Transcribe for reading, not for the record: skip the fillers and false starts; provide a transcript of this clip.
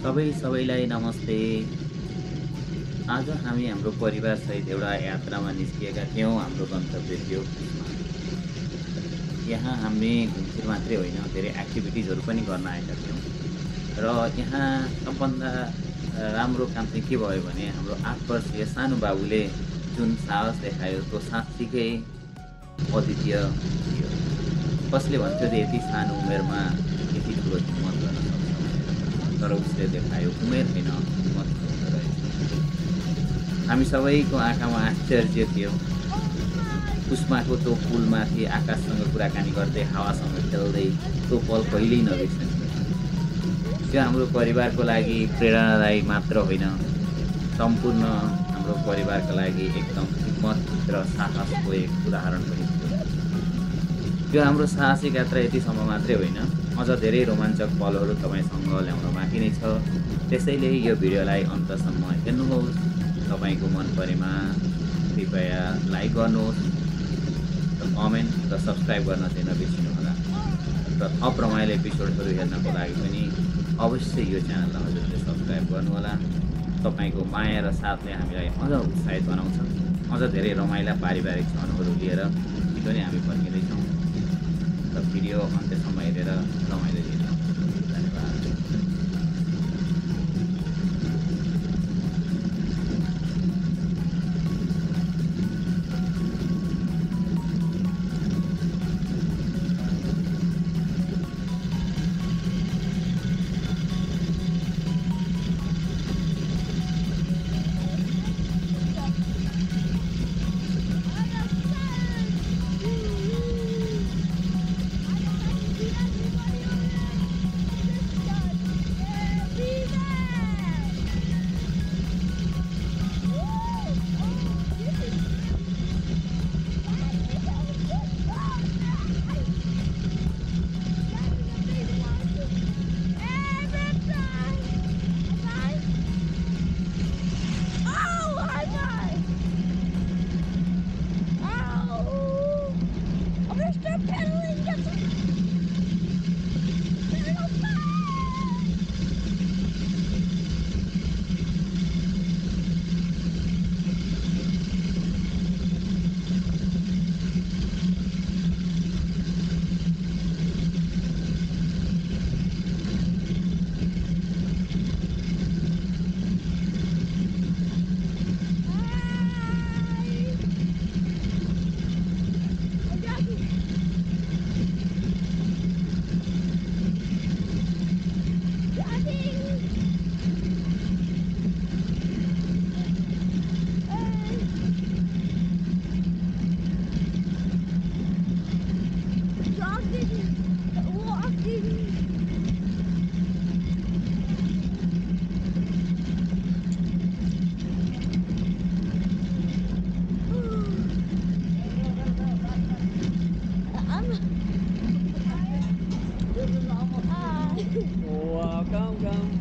सबैलाई नमस्ते। आज हामी हाम्रो परिवारसहित एउटा यात्रामा निस्किएका थियौँ। हाम्रो गन्तव्य थियो कुस्मा। यहाँ हामी घुमफिर मात्रै होइन, धेरै एक्टिभिटिजहरू पनि गर्न आएका थियौँ। र यहाँ सबभन्दा राम्रो काम चाहिँ के भयो भने हाम्रो 8 वर्षीय सानो बाबुले जुन साहस देखायो त्यो साँच्चीकै अद्वितीय थियो। कसले भन्थ्यो कि यति सानो उमेरमा यति ठुलो हिम्मत गर्न सक्छ भनेर। तर उसले देखायो उमेर होइन, हिम्मत हुँदो रहेछ। हामी सबैको आँखामा आश्चर्य थियो। कुस्माको त्यो पुलमाथि आकाशसँग कुराकानी गर्दै हावासँग खेल्दै त्यो पल कहिल्यै नबिर्सने। त्यो हाम्रो परिवारको लागि प्रेरणादायी मात्र होइन, सम्पूर्ण हाम्रो परिवारका लागि एकदम हिम्मत र साहसको एक उदाहरण पनि थियो। त्यो हाम्रो साहसिक यात्रा यतिसम्म मात्रै होइन, अझ धेरै रोमाञ्चक पलहरू तपाईँसँग ल्याउन बाँकी नै छ। त्यसैले यो भिडियोलाई अन्तसम्म हेर्नुहोस्। तपाईँको मन परेमा कृपया लाइक गर्नुहोस् र कमेन्ट र सब्सक्राइब गर्न चाहिँ नबिर्सिनुहोला। र थप रमाइलो एपिसोडहरू हेर्नको लागि पनि अवश्य यो च्यानललाई हजुरले सब्सक्राइब गर्नुहोला। तपाईँको माया र साथले हामीलाई अझ उत्साहित बनाउँछ। अझ धेरै रमाइला पारिवारिक क्षणहरू लिएर छिटो नै हामी फर्किँदैछौँ। र भिडियो अन्त्यसम्म हेरेर रमाइलो लिनु। धन्यवाद। Wow, come.